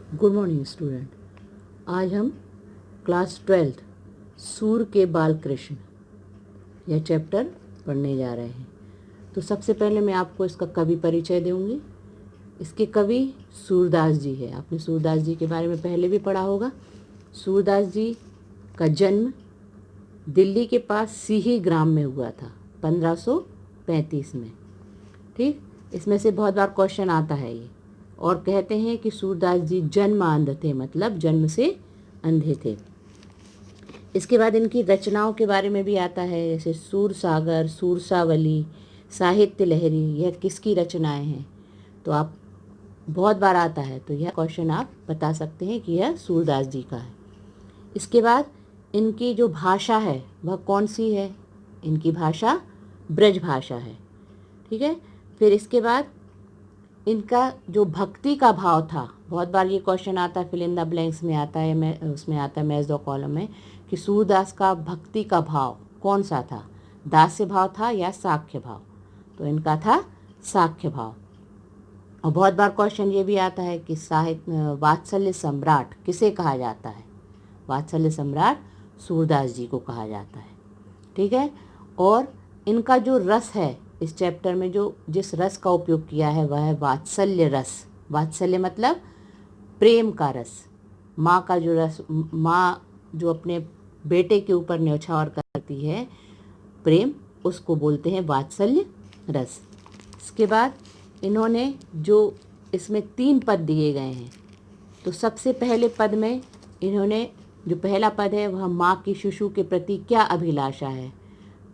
Good morning student. आज हम class 12 सूर के बाल कृष्ण यह चैप्टर पढ़ने जा रहे हैं। तो सबसे पहले मैं आपको इसका कवि परिचय दूंगी। इसके कवि सूरदास जी है। आपने सूरदास जी के बारे में पहले भी पढ़ा होगा। सूरदास जी का जन्म दिल्ली के पास सीही ग्राम में हुआ था 1535 में। ठीक, इसमें से बहुत बार क्वेश्चन आता है ये। और कहते हैं कि सूरदास जी जन्मांध थे, मतलब जन्म से अंधे थे। इसके बाद इनकी रचनाओं के बारे में भी आता है, जैसे सूर सागर, सूरसावली, साहित्य लहरी, यह किसकी रचनाएं हैं। तो आप बहुत बार आता है, तो यह क्वेश्चन आप बता सकते हैं कि यह सूरदास जी का है। इसके बाद इनकी जो भाषा है वह कौन सी है। इनकी भाषा ब्रज भाषा है। ठीक है। फिर इसके बाद इनका जो भक्ति का भाव था, बहुत बार ये क्वेश्चन आता है, फिल इन द ब्लैंक्स में आता है, उसमें आता है मैच द कॉलम में, कि सूरदास का भक्ति का भाव कौन सा था, दास्य भाव था या साख्य भाव। तो इनका था साख्य भाव। और बहुत बार क्वेश्चन ये भी आता है कि वात्सल्य सम्राट किसे कहा जाता है। वात्सल्य सम्राट सूरदास जी को कहा जाता है। ठीक है। और इनका जो रस है इस चैप्टर में, जो जिस रस का उपयोग किया है वह है वात्सल्य रस। वात्सल्य मतलब प्रेम का रस। माँ का जो रस, माँ जो अपने बेटे के ऊपर न्यौछावर करती है प्रेम, उसको बोलते हैं वात्सल्य रस। इसके बाद इन्होंने जो इसमें 3 पद दिए गए हैं, तो सबसे पहले पद में इन्होंने जो पहला पद है वह माँ की शिशु के प्रति क्या अभिलाषा है।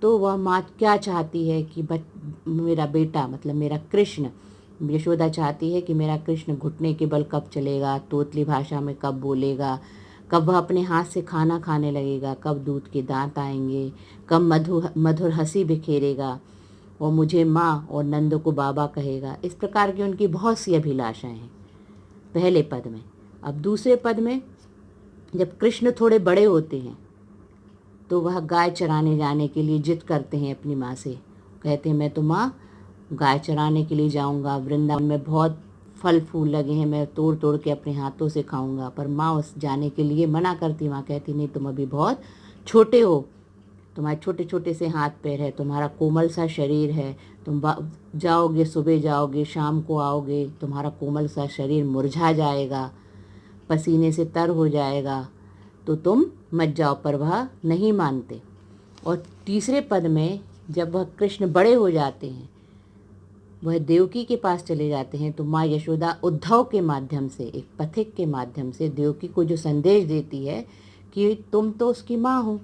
तो वह माँ क्या चाहती है कि मेरा बेटा, मतलब मेरा कृष्ण, यशोदा चाहती है कि मेरा कृष्ण घुटने के बल कब चलेगा, तोतली भाषा में कब बोलेगा, कब वह अपने हाथ से खाना खाने लगेगा, कब दूध के दांत आएंगे, कब मधुर हंसी बिखेरेगा, और मुझे माँ और नंद को बाबा कहेगा। इस प्रकार की उनकी बहुत सी अभिलाषाएं हैं पहले पद में। अब दूसरे पद में जब कृष्ण थोड़े बड़े होते हैं तो वह गाय चराने जाने के लिए जिद करते हैं अपनी माँ से। कहते हैं मैं तो माँ गाय चराने के लिए जाऊँगा, वृंदावन में बहुत फल फूल लगे हैं, मैं तोड़ तोड़ के अपने हाथों से खाऊंगा। पर माँ उस जाने के लिए मना करती। माँ कहती नहीं, तुम अभी बहुत छोटे हो, तुम्हारे छोटे छोटे से हाथ पैर है, तुम्हारा कोमल सा शरीर है, तुम जाओगे, सुबह जाओगे, शाम को आओगे, तुम्हारा कोमल सा शरीर मुरझा जाएगा, पसीने से तर हो जाएगा, तो तुम मत जाओ। पर वह नहीं मानते। और तीसरे पद में जब वह कृष्ण बड़े हो जाते हैं, वह देवकी के पास चले जाते हैं, तो माँ यशोदा उद्धव के माध्यम से, एक पथिक के माध्यम से देवकी को जो संदेश देती है कि तुम तो उसकी माँ हो,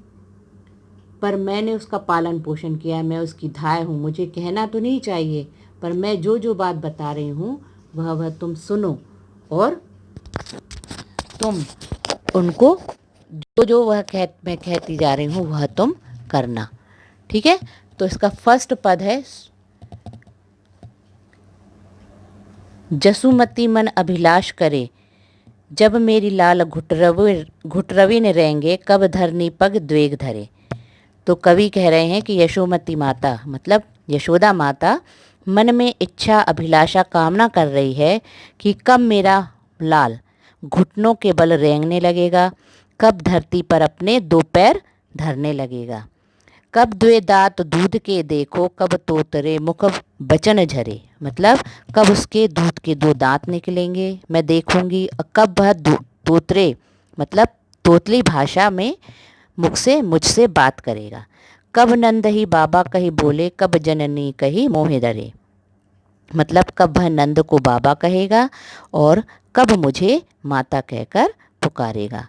पर मैंने उसका पालन पोषण किया, मैं उसकी धाय हूँ, मुझे कहना तो नहीं चाहिए, पर मैं जो जो बात बता रही हूँ वह तुम सुनो, और तुम उनको जो जो मैं कहती जा रही हूँ वह तुम करना। ठीक है। तो इसका फर्स्ट पद है, जसुमती मन अभिलाष करे, जब मेरी लाल घुटरवी न रहेंगे, कब धरनी पग द्वेग धरे। तो कवि कह रहे हैं कि यशोमती माता, मतलब यशोदा माता, मन में इच्छा अभिलाषा कामना कर रही है कि कब मेरा लाल घुटनों के बल रेंगने लगेगा, कब धरती पर अपने 2 पैर धरने लगेगा, कब 2 दांत दूध के देखो, कब तोतरे मुख बचन झरे। मतलब कब उसके दूध के 2 दांत निकलेंगे मैं देखूंगी, और कब वह तोतरे, मतलब तोतली भाषा में मुख से मुझसे बात करेगा, कब नंद ही बाबा कही बोले, कब जननी कही मोहे डरे। मतलब कब वह नंद को बाबा कहेगा और कब मुझे माता कहकर पुकारेगा,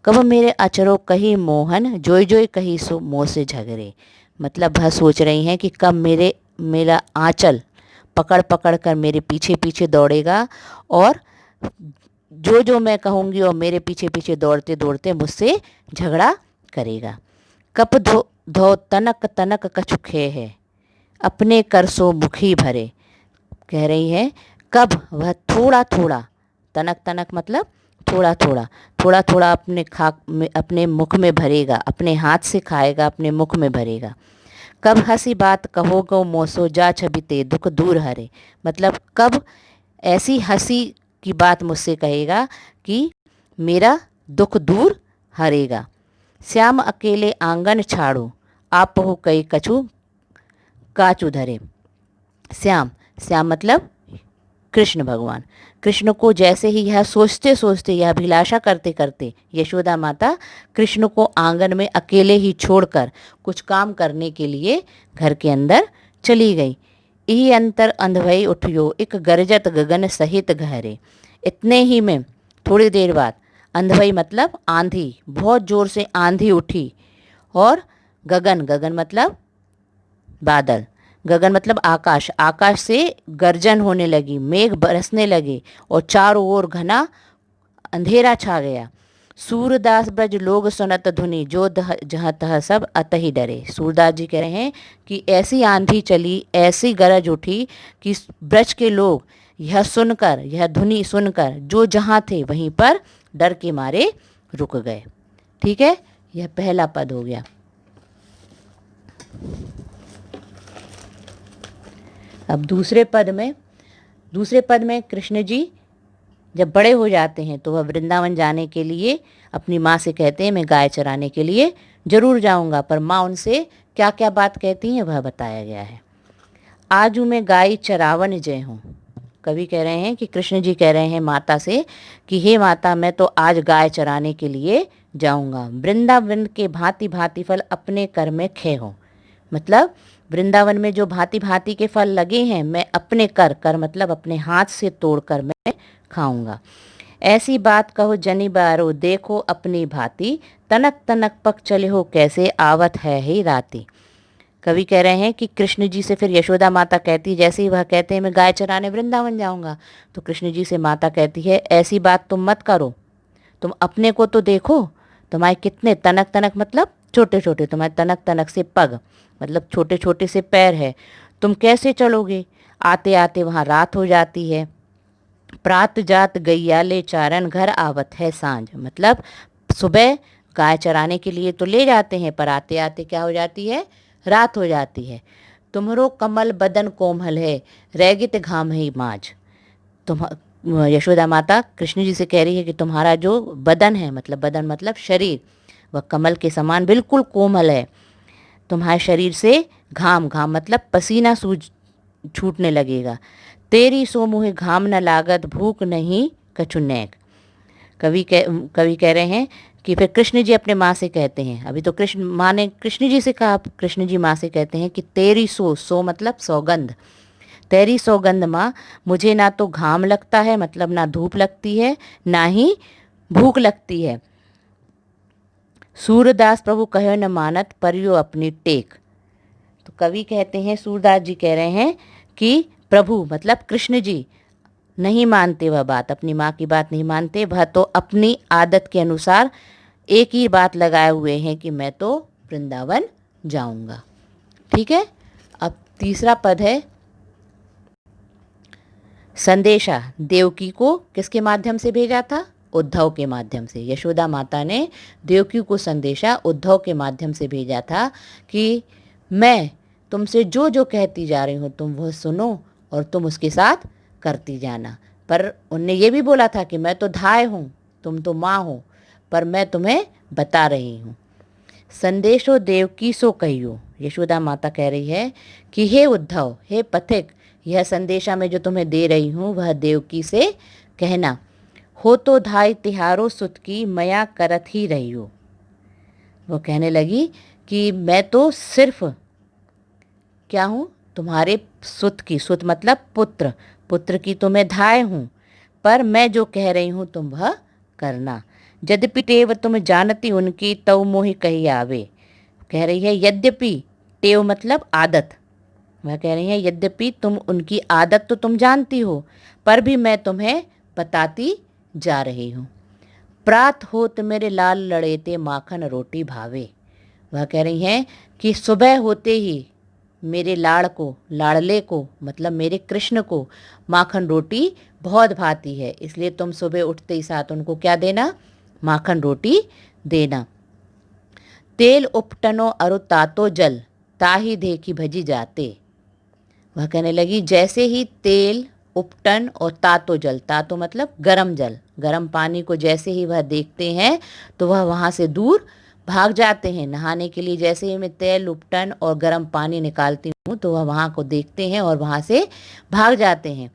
कब मेरे अचरो कही मोहन, जोय जोय कही सो मोह से झगड़े। मतलब वह सोच रही हैं कि कब मेरा आंचल पकड़ पकड़ कर मेरे पीछे पीछे दौड़ेगा, और जो जो मैं कहूँगी और मेरे पीछे पीछे दौड़ते दौड़ते मुझसे झगड़ा करेगा। कप धो तनक तनक कछुखे है, अपने कर सो मुखी भरे। कह रही है कब वह थोड़ा थोड़ा, तनक तनक मतलब थोड़ा थोड़ा, थोड़ा थोड़ा अपने मुख में भरेगा, अपने हाथ से खाएगा, अपने मुख में भरेगा। कब हंसी बात कहोगो मोसो, जा छबिते दुख दूर हरे। मतलब कब ऐसी हंसी आपकी बात मुझसे कहेगा कि मेरा दुख दूर हरेगा। श्याम अकेले आंगन छाड़ो, आप हो कई कछु काचू धरे। श्याम, श्याम मतलब कृष्ण भगवान। कृष्ण को जैसे ही यह सोचते सोचते, यह अभिलाषा करते करते यशोदा माता कृष्ण को आंगन में अकेले ही छोड़कर कुछ काम करने के लिए घर के अंदर चली गई। यही अंतर अंधभई उठियो, एक गरजत गगन सहित गहरे। इतने ही में थोड़ी देर बाद अंधभई मतलब आंधी, बहुत जोर से आंधी उठी और गगन, गगन मतलब बादल, गगन मतलब आकाश, आकाश से गर्जन होने लगी, मेघ बरसने लगे और चारों ओर घना अंधेरा छा गया। सूरदास ब्रज लोग सुनत धुनि, जो जहाँ तह सब अतहि डरे। सूरदास जी कह रहे हैं कि ऐसी आंधी चली, ऐसी गरज उठी कि ब्रज के लोग यह सुनकर, यह धुनि सुनकर जो जहाँ थे वहीं पर डर के मारे रुक गए। ठीक है, यह पहला पद हो गया। अब दूसरे पद में कृष्ण जी जब बड़े हो जाते हैं तो वह वृंदावन जाने के लिए अपनी माँ से कहते हैं मैं गाय चराने के लिए जरूर जाऊंगा, पर माँ उनसे क्या क्या बात कहती हैं वह बताया गया है। आजू मैं गाय चरावन जय हूँ। कवि कह रहे हैं कि कृष्ण जी कह रहे हैं माता से कि हे माता, मैं तो आज गाय चराने के लिए जाऊंगा। वृंदावन के भांति भांति फल अपने कर में खे हो, मतलब वृंदावन में जो भांति भांति के फल लगे हैं मैं अपने कर मतलब अपने हाथ से तोड़कर मैं खाऊंगा। ऐसी बात कहो जनी बारो, देखो अपनी भांति, तनक तनक पक चले हो, कैसे आवत है ही राती। कवि कह रहे हैं कि कृष्ण जी से फिर यशोदा माता कहती, जैसे ही वह कहते हैं मैं गाय चराने वृंदावन जाऊंगा, तो कृष्ण जी से माता कहती है ऐसी बात तुम मत करो, तुम अपने को तो देखो, तुम्हारे कितने तनक, तनक मतलब छोटे छोटे, तुम्हारे तनक तनक से पग मतलब छोटे छोटे से पैर है, तुम कैसे चलोगे। आते आते वहाँ रात हो जाती है। प्रात जात गैयाले चारण, घर आवत है सांझ, मतलब सुबह गाय चराने के लिए तो ले जाते हैं पर आते आते क्या हो जाती है, रात हो जाती है। तुम्हरो कमल बदन कोमल है, रैगित घाम ही माझ। तुम यशोदा माता कृष्ण जी से कह रही है कि तुम्हारा जो बदन है, मतलब बदन मतलब शरीर, वह कमल के समान बिल्कुल कोमल है। तुम्हारे शरीर से घाम, घाम मतलब पसीना सूझ छूटने लगेगा। तेरी सो मुहे घाम न लागत, भूख नहीं कछु नैक। कवि कह रहे हैं कि फिर कृष्ण जी अपने माँ से कहते हैं, अभी तो कृष्ण माँ ने कृष्ण जी से कहा, कृष्ण जी माँ से कहते हैं कि तेरी सो मतलब सौगंध, तेरी सौगंध माँ, मुझे ना तो घाम लगता है मतलब ना धूप लगती है, ना ही भूख लगती है। सूरदास प्रभु कहो न मानत, परियो अपनी टेक। तो कवि कहते हैं, सूरदास जी कह रहे हैं कि प्रभु मतलब कृष्ण जी नहीं मानते वह बात, अपनी माँ की बात नहीं मानते, वह तो अपनी आदत के अनुसार एक ही बात लगाए हुए हैं कि मैं तो वृंदावन जाऊंगा। ठीक है, अब तीसरा पद है संदेशा। देवकी को किसके माध्यम से भेजा था, उद्धव के माध्यम से। यशोदा माता ने देवकी को संदेशा उद्धव के माध्यम से भेजा था कि मैं तुमसे जो जो कहती जा रही हूँ तुम वह सुनो और तुम उसके साथ करती जाना। पर उनने ये भी बोला था कि मैं तो धाय हूँ, तुम तो माँ हो, पर मैं तुम्हें बता रही हूँ। संदेशो देवकी सो कहियो। यशोदा माता कह रही है कि हे उद्धव, हे पथिक, यह संदेशा मैं जो तुम्हें दे रही हूँ वह देवकी से कहना। हो तो धाय तिहारो सुत की, मया करत ही रही हो। वो कहने लगी कि मैं तो सिर्फ क्या हूँ, तुम्हारे सुत की, सुत मतलब पुत्र, पुत्र की तो मैं धाय हूँ, पर मैं जो कह रही हूँ तुम वह करना। यद्यपि टेव तुम जानती उनकी, तव मोहि कही आवे। कह रही है यद्यपि, टेव मतलब आदत, वह कह रही है यद्यपि तुम उनकी आदत तो तुम जानती हो, पर भी मैं तुम्हें बताती जा रही हूँ। प्रात होत मेरे लाल लड़ेते, माखन रोटी भावे। वह कह रही हैं कि सुबह होते ही मेरे लाड़ को, लाड़ले को मतलब मेरे कृष्ण को माखन रोटी बहुत भाती है, इसलिए तुम सुबह उठते ही साथ उनको क्या देना, माखन रोटी देना। तेल उपटनो अरु तातो जल, ताही देखी भजी जाते। वह कहने लगी जैसे ही तेल उपटन और तातो जल। तातो मतलब गर्म जल, गर्म पानी को जैसे ही वह देखते हैं तो वह वहाँ से दूर भाग जाते हैं। नहाने के लिए जैसे ही मैं तेल, उपटन और गर्म पानी निकालती हूँ तो वह वहाँ को देखते हैं और वहाँ से भाग जाते हैं।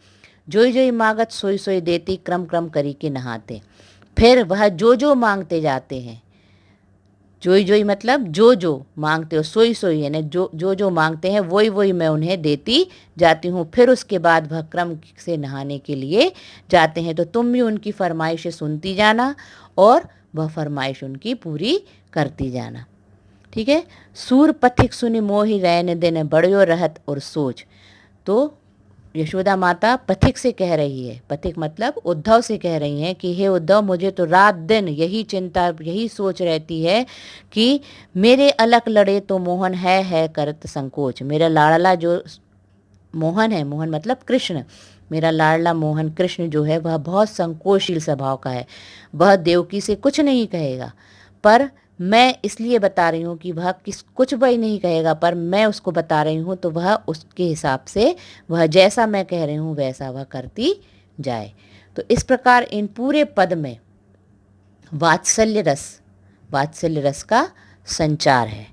जोई जोई मांगत सोई सोई देती, क्रम क्रम करी के नहाते। फिर वह जो जो मांगते जाते हैं। जोई जोई मतलब जो जो मांगते हो, सोई सोई यानी जो जो मांगते हैं वही वही मैं उन्हें देती जाती हूँ। फिर उसके बाद वह क्रम से नहाने के लिए जाते हैं। तो तुम भी उनकी फरमाइशें सुनती जाना और वह फरमाइश उनकी पूरी करती जाना। ठीक है। सूर पथिक सुनि मोहि रैन दिन, बड़यो रहत और सोच। तो यशोदा माता पथिक से कह रही है, पथिक मतलब उद्धव से कह रही हैं कि हे उद्धव, मुझे तो रात दिन यही चिंता, यही सोच रहती है कि मेरे अलग लड़े तो मोहन है करत संकोच। मेरा लाड़ला जो मोहन है, मोहन मतलब कृष्ण, मेरा लाड़ला मोहन कृष्ण जो है वह बहुत संकोचशील स्वभाव का है। वह देवकी से कुछ नहीं कहेगा, पर मैं इसलिए बता रही हूँ कि वह कुछ भी नहीं कहेगा, पर मैं उसको बता रही हूँ तो वह उसके हिसाब से, वह जैसा मैं कह रही हूँ वैसा वह करती जाए। तो इस प्रकार इन पूरे पद में वात्सल्य रस का संचार है।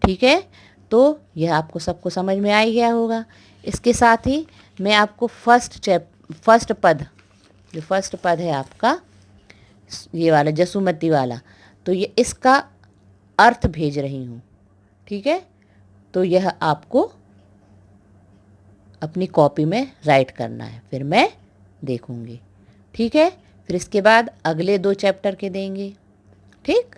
ठीक है। तो यह आपको सबको समझ में आ ही गया होगा। इसके साथ ही मैं आपको फर्स्ट पद, जो फर्स्ट पद है आपका ये वाला जसुमती वाला, तो ये इसका अर्थ भेज रही हूँ। ठीक है। तो यह आपको अपनी कॉपी में राइट करना है, फिर मैं देखूँगी। ठीक है। फिर इसके बाद अगले 2 चैप्टर के देंगे। ठीक।